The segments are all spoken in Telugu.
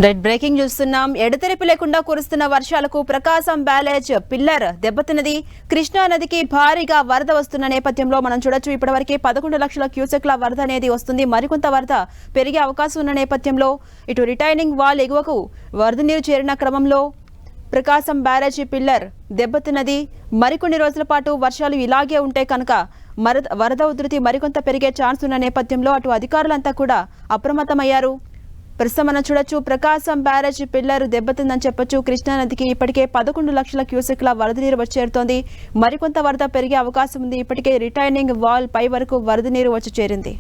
రెడ్ బ్రేకింగ్ చూస్తున్నాం. ఎడతెరిపి లేకుండా కురుస్తున్న వర్షాలకు ప్రకాశం బ్యారేజ్ పిల్లర్ దెబ్బతిన్నది. కృష్ణా నదికి భారీగా వరద వస్తున్న నేపథ్యంలో మనం చూడొచ్చు, ఇప్పటివరకే 11 లక్షల క్యూసెక్ల వరద అనేది వస్తుంది. మరికొంత వరద పెరిగే అవకాశం ఉన్న నేపథ్యంలో ఇటు రిటైనింగ్ వాల్ ఎగువకు వరద నీరు చేరిన క్రమంలో ప్రకాశం బ్యారేజీ పిల్లర్ దెబ్బతిన్నది. మరికొన్ని రోజుల పాటు వర్షాలు ఇలాగే ఉంటే కనుక వరద ఉధృతి మరికొంత పెరిగే ఛాన్స్ ఉన్న నేపథ్యంలో అటు అధికారులంతా కూడా అప్రమత్తమయ్యారు. ప్రస్తుతం మనం చూడొచ్చు, ప్రకాశం బ్యారేజ్ పిల్లర్ దెబ్బతిందని చెప్పొచ్చు. కృష్ణానదికి ఇప్పటికే 11 లక్షల క్యూసెక్ల వరద నీరు వచ్చి చేరుతోంది. మరికొంత వరద పెరిగే అవకాశం ఉంది. ఇప్పటికే రిటైనింగ్ వాల్ పై వరకు వరద నీరు వచ్చి చేరింది.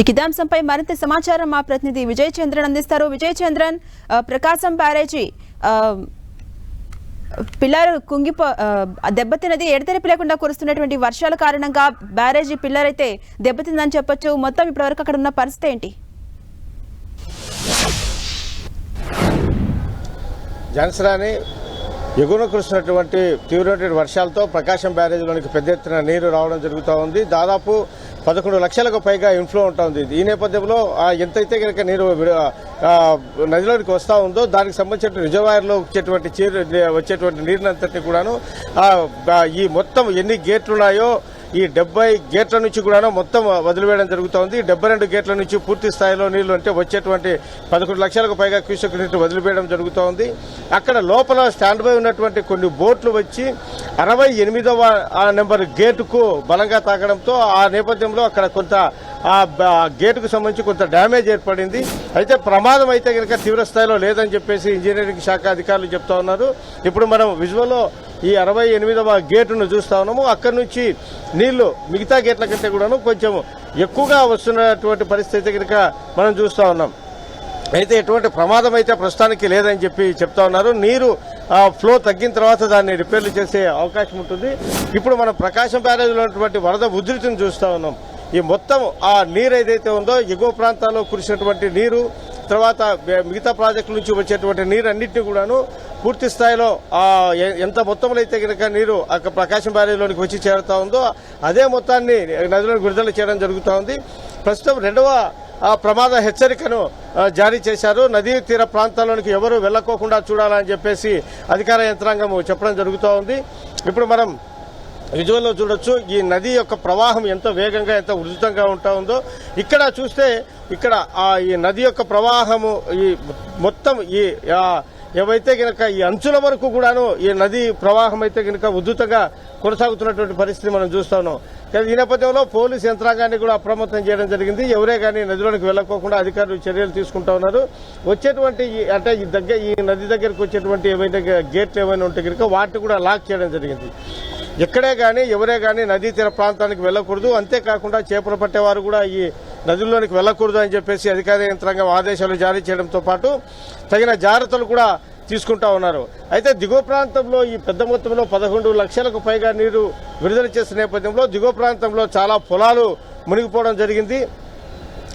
ఇదే అంశంపై మరింత సమాచారం మా ప్రతినిధి విజయ్ చంద్రన్ అందిస్తారు. విజయ్ చంద్రన్, ప్రకాశం బ్యారేజీ పిల్లర్ దెబ్బతిన్నది. ఎడతెరిపి లేకుండా కురుస్తున్నటువంటి వర్షాల కారణంగా బ్యారేజీ పిల్లర్ అయితే దెబ్బతిందని చెప్పొచ్చు. మొత్తం ఇప్పటివరకు అక్కడ ఉన్న పరిస్థితి ఏంటి? జాన్సరాని ఎగువన కురుస్తున్నటువంటి తీవ్రమైన వర్షాలతో ప్రకాశం బ్యారేజ్లోనికి పెద్ద ఎత్తున నీరు రావడం జరుగుతూ ఉంది. దాదాపు 11 లక్షలకు పైగా ఇన్ఫ్లో ఉంటుంది. ఈ నేపథ్యంలో ఎంతైతే కనుక నీరు నదిలోనికి వస్తూ ఉందో దానికి సంబంధించిన రిజర్వాయర్లో వచ్చేటువంటి నీరునంతటిని కూడాను ఈ మొత్తం ఎన్ని గేట్లు ఉన్నాయో ఈ 70 గేట్ల నుంచి కూడా మొత్తం వదిలివేయడం జరుగుతోంది. 72 గేట్ల నుంచి పూర్తి స్థాయిలో నీళ్లు అంటే వచ్చేటువంటి 11 లక్షలకు పైగా క్యూసెక్ నీరు వదిలివేయడం జరుగుతోంది. అక్కడ లోపల స్టాండ్ బై ఉన్నటువంటి కొన్ని బోట్లు వచ్చి 68వ నెంబర్ గేటుకు బలంగా తాకడంతో ఆ నేపథ్యంలో అక్కడ కొంత ఆ గేటుకు సంబంధించి కొంత డ్యామేజ్ ఏర్పడింది. అయితే ప్రమాదం అయితే కనుక తీవ్ర స్థాయిలో లేదని చెప్పేసి ఇంజనీరింగ్ శాఖ అధికారులు చెప్తా ఉన్నారు. ఇప్పుడు మనం విజువల్లో ఈ 68వ గేటును చూస్తా ఉన్నాము. అక్కడి నుంచి నీళ్లు మిగతా గేట్ల కంటే కూడాను కొంచెం ఎక్కువగా వస్తున్నటువంటి పరిస్థితి కనుక మనం చూస్తా ఉన్నాం. అయితే ఎటువంటి ప్రమాదం అయితే ప్రస్తుతానికి లేదని చెప్పి చెప్తా ఉన్నారు. నీరు ఫ్లో తగ్గిన తర్వాత దాన్ని రిపేర్లు చేసే అవకాశం ఉంటుంది. ఇప్పుడు మనం ప్రకాశం బ్యారేజ్లో ఉన్నటువంటి వరద ఉధృతిని చూస్తా ఉన్నాం. ఈ మొత్తం ఆ నీరు ఏదైతే ఉందో ఎగువ ప్రాంతాల్లో కురిసినటువంటి నీరు, తర్వాత మిగతా ప్రాజెక్టుల నుంచి వచ్చేటువంటి నీరు అన్నింటినీ కూడాను పూర్తి స్థాయిలో ఎంత మొత్తంలో అయితే కనుక నీరు అక్కడ ప్రకాశం బ్యారేజ్లోనికి వచ్చి చేరుతా ఉందో అదే మొత్తాన్ని నదిలోకి విడుదల చేయడం జరుగుతూ ఉంది. ప్రస్తుతం 2వ ప్రమాద హెచ్చరికను జారీ చేశారు. నదీ తీర ప్రాంతాల్లోనికి ఎవరు వెళ్లకోకుండా చూడాలని చెప్పేసి అధికార యంత్రాంగం చెప్పడం జరుగుతూ ఉంది. ఇప్పుడు మనం విజువల్లో చూడొచ్చు ఈ నది యొక్క ప్రవాహం ఎంత వేగంగా ఎంత ఉధృతంగా ఉంటా ఉందో. ఇక్కడ చూస్తే ఇక్కడ ఈ నది యొక్క ప్రవాహము ఈ మొత్తం ఈ ఏవైతే కనుక ఈ అంచుల వరకు కూడాను ఈ నది ప్రవాహం అయితే కనుక ఉధృతంగా కొనసాగుతున్నటువంటి పరిస్థితి మనం చూస్తా ఉన్నాం. ఈ నేపథ్యంలో పోలీసు యంత్రాంగాన్ని కూడా అప్రమత్తం చేయడం జరిగింది. ఎవరే కానీ నదిలోనికి వెళ్లకోకుండా అధికారులు చర్యలు తీసుకుంటా ఉన్నారు. వచ్చేటువంటి అంటే ఈ నది దగ్గరకు వచ్చేటువంటి ఏవైతే గేట్లు ఏమైనా ఉంటే కనుక వాటిని కూడా లాక్ చేయడం జరిగింది. ఎక్కడే కానీ ఎవరే కానీ నదీ తీర ప్రాంతానికి వెళ్లకూడదు. అంతేకాకుండా చేపలు పట్టేవారు కూడా ఈ నదుల్లోనికి వెళ్లకూడదు అని చెప్పేసి అధికార యంత్రాంగం ఆదేశాలు జారీ చేయడంతో పాటు తగిన జాగ్రత్తలు కూడా తీసుకుంటా ఉన్నారు. అయితే దిగువ ప్రాంతంలో ఈ పెద్ద మొత్తంలో 11 లక్షలకు పైగా నీరు విడుదల చేసిన నేపథ్యంలో దిగువ ప్రాంతంలో చాలా పొలాలు మునిగిపోవడం జరిగింది.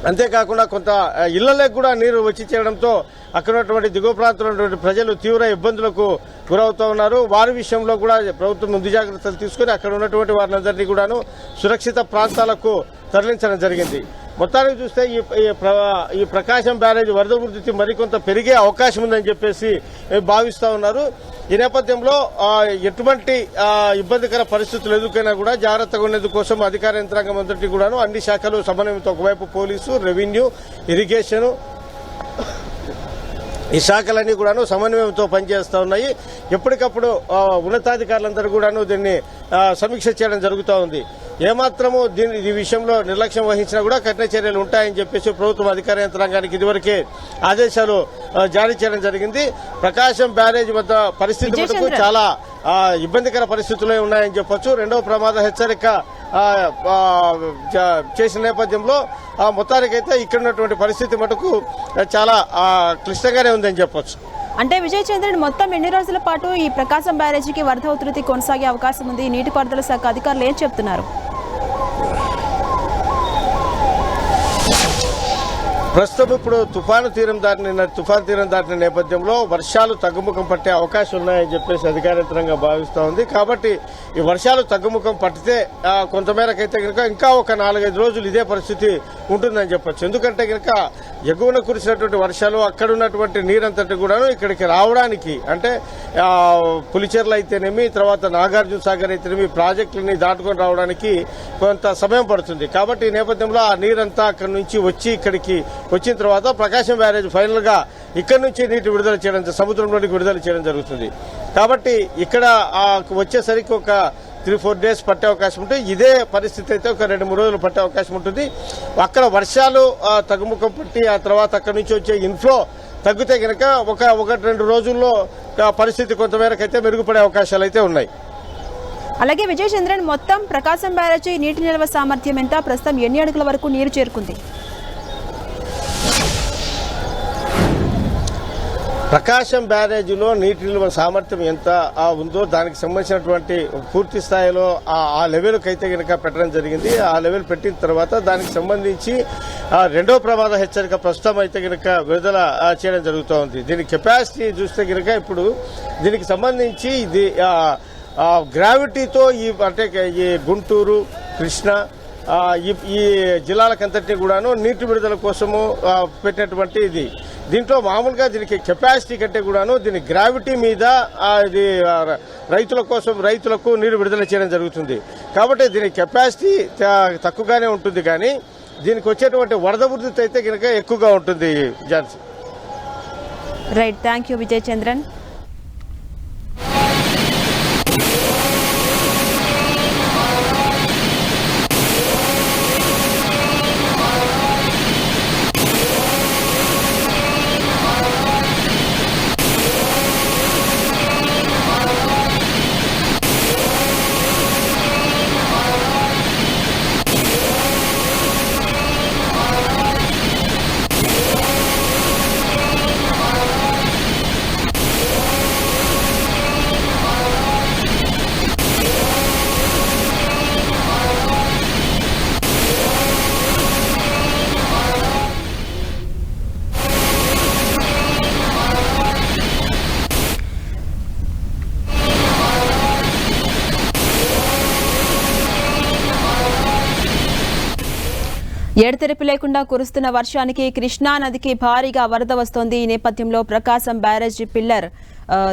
అంతేకాకుండా కొంత ఇళ్లలోకి కూడా నీరు వచ్చి చేరడంతో అక్కడ ఉన్నటువంటి దిగువ ప్రాంతంలో ఉన్నటువంటి ప్రజలు తీవ్ర ఇబ్బందులకు గురవుతూ ఉన్నారు. వారి విషయంలో కూడా ప్రభుత్వం ముందు జాగ్రత్తలు తీసుకుని అక్కడ ఉన్నటువంటి వారినందరినీ కూడాను సురక్షిత ప్రాంతాలకు తరలించడం జరిగింది. మొత్తానికి చూస్తే ఈ ప్రకాశం బ్యారేజ్ వరద ఉధృతి మరికొంత పెరిగే అవకాశం ఉందని చెప్పేసి భావిస్తూ ఉన్నారు. ఈ నేపథ్యంలో ఎటువంటి ఇబ్బందికర పరిస్థితులు ఎదుర్కొన్నా కూడా జాగ్రత్తగా ఉండేందుకు కోసం అధికార యంత్రాంగం అంతటి కూడాను అన్ని శాఖలు సమన్వయంతో ఒకవైపు పోలీసు, రెవెన్యూ, ఇరిగేషన్ ఈ శాఖలన్నీ కూడాను సమన్వయంతో పనిచేస్తూ ఉన్నాయి. ఎప్పటికప్పుడు ఉన్నతాధికారులందరూ కూడాను దీన్ని సమీక్ష చేయడం జరుగుతూ ఉంది. ఏమాత్రము ఈ విషయంలో నిర్లక్ష్యం వహించినా కూడా కఠిన చర్యలు ఉంటాయని చెప్పేసి ప్రభుత్వం అధికార యంత్రాంగానికి ఇదివరకే ఆదేశాలు జారీ చేయడం జరిగింది. ప్రకాశం బ్యారేజ్ వద్ద పరిస్థితి మటుకు చాలా ఇబ్బందికర పరిస్థితులే ఉన్నాయని చెప్పొచ్చు. 2వ ప్రమాద హెచ్చరిక చేసిన నేపథ్యంలో మొత్తానికైతే ఇక్కడ ఉన్నటువంటి పరిస్థితి మటుకు చాలా క్లిష్టంగానే ఉందని చెప్పొచ్చు. అంటే విజయ్ చంద్రన్, మొత్తం ఎన్ని రోజుల పాటు ఈ ప్రకాశం బ్యారేజీకి వరద ఉధృతి కొనసాగే అవకాశం ఉంది? నీటిపారుదల శాఖ అధికారులు ఏం చెప్తున్నారు? ప్రస్తుతం ఇప్పుడు తుఫాను తీరం దాటిన నేపథ్యంలో వర్షాలు తగ్గుముఖం పట్టే అవకాశం ఉన్నాయని చెప్పేసి అధికారికంగా భావిస్తూ ఉంది. కాబట్టి ఈ వర్షాలు తగ్గుముఖం పట్టితే కొంతమేరకైతే కనుక ఇంకా ఒక 4-5 రోజులు ఇదే పరిస్థితి ఉంటుందని చెప్పొచ్చు. ఎందుకంటే కనుక ఎగువన కురిసినటువంటి వర్షాలు అక్కడ ఉన్నటువంటి నీరంతటి కూడాను ఇక్కడికి రావడానికి అంటే పులిచెర్ల అయితేనేమి, తర్వాత నాగార్జున సాగర్ అయితేనేమి ప్రాజెక్టులని దాటుకొని రావడానికి కొంత సమయం పడుతుంది. కాబట్టి ఈ నేపథ్యంలో ఆ నీరంతా అక్కడి నుంచి వచ్చి ఇక్కడికి వచ్చిన తర్వాత ప్రకాశం బ్యారేజ్ ఫైనల్ గా ఇక్కడ నుంచి నీటి విడుదల చేయడం, సముద్రంలోనికి విడుదల చేయడం జరుగుతుంది. కాబట్టి ఇక్కడ వచ్చేసరికి ఒక 3-4 డేస్ పట్టే అవకాశం ఉంటుంది. ఇదే పరిస్థితి అయితే ఒక 2-3 రోజులు పట్టే అవకాశం ఉంటుంది. అక్కడ వర్షాలు తగ్గుముఖం పట్టి ఆ తర్వాత అక్కడి నుంచి వచ్చే ఇన్ఫ్లో తగ్గితే కనుక ఒక 1-2 రోజుల్లో పరిస్థితి కొంతమేరకు అయితే మెరుగుపడే అవకాశాలు అయితే ఉన్నాయి. అలాగే విజయ్ చంద్రన్, మొత్తం ప్రకాశం బ్యారేజీ నీటి నిల్వ సామర్థ్యం ఎంత? ప్రస్తుతం ఎన్ని అడుగుల వరకు నీరు చేరుకుంది? ప్రకాశం బ్యారేజీలో నీటి నిల్వ సామర్థ్యం ఎంత ఉందో దానికి సంబంధించినటువంటి పూర్తి స్థాయిలో ఆ లెవెల్కి అయితే కనుక పెట్టడం జరిగింది. ఆ లెవెల్ పెట్టిన తర్వాత దానికి సంబంధించి రెండో ప్రమాద హెచ్చరిక ప్రస్తుతం అయితే కనుక విడుదల చేయడం జరుగుతూ ఉంది. దీని కెపాసిటీ చూస్తే కనుక ఇప్పుడు దీనికి సంబంధించి ఇది గ్రావిటీతో అంటే ఈ గుంటూరు, కృష్ణా ఈ జిల్లాలకంతటినీ కూడాను నీటి విడుదల కోసము పెట్టినటువంటి ఇది. దీంట్లో మామూలుగా దీనికి కెపాసిటీ కంటే కూడాను దీని గ్రావిటీ మీద ఇది రైతులకు నీరు విడుదల చేయడం జరుగుతుంది. కాబట్టి దీని కెపాసిటీ తక్కువగానే ఉంటుంది, కానీ దీనికి వచ్చేటువంటి వరద ఉధృతి అయితే కనుక ఎక్కువగా ఉంటుంది. Jhansi. Right, thank you Vijay Chandran. ఎడతెరిపి లేకుండా కురుస్తున్న వర్షానికి కృష్ణా నదికి భారీగా వరద వస్తోంది. ఈ నేపథ్యంలో ప్రకాశం బ్యారేజీ పిల్లర్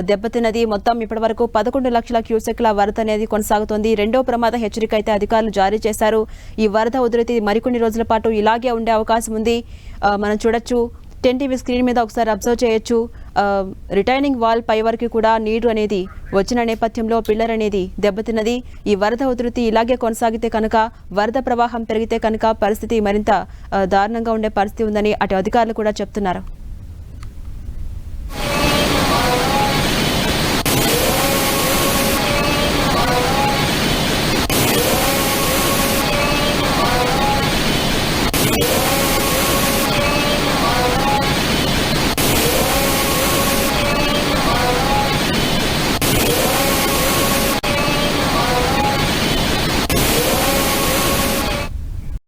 దెబ్బతిన్నది. మొత్తం ఇప్పటివరకు 11 లక్షల క్యూసెక్ల వరద అనేది కొనసాగుతోంది. రెండో ప్రమాద హెచ్చరిక అయితే అధికారులు జారీ చేశారు. ఈ వరద ఉధృతి మరికొన్ని రోజుల పాటు ఇలాగే ఉండే అవకాశం ఉంది. మనం చూడొచ్చు, 10 టీవీ స్క్రీన్ మీద ఒకసారి అబ్జర్వ్ చేయొచ్చు. రిటైనింగ్ వాల్ పై వరకు కూడా నీరు అనేది వచ్చిన నేపథ్యంలో పిల్లర్ అనేది దెబ్బతిన్నది. ఈ వరద ఉధృతి ఇలాగే కొనసాగితే కనుక, వరద ప్రవాహం పెరిగితే కనుక పరిస్థితి మరింత దారుణంగా ఉండే పరిస్థితి ఉందని అటు అధికారులు కూడా చెప్తున్నారు.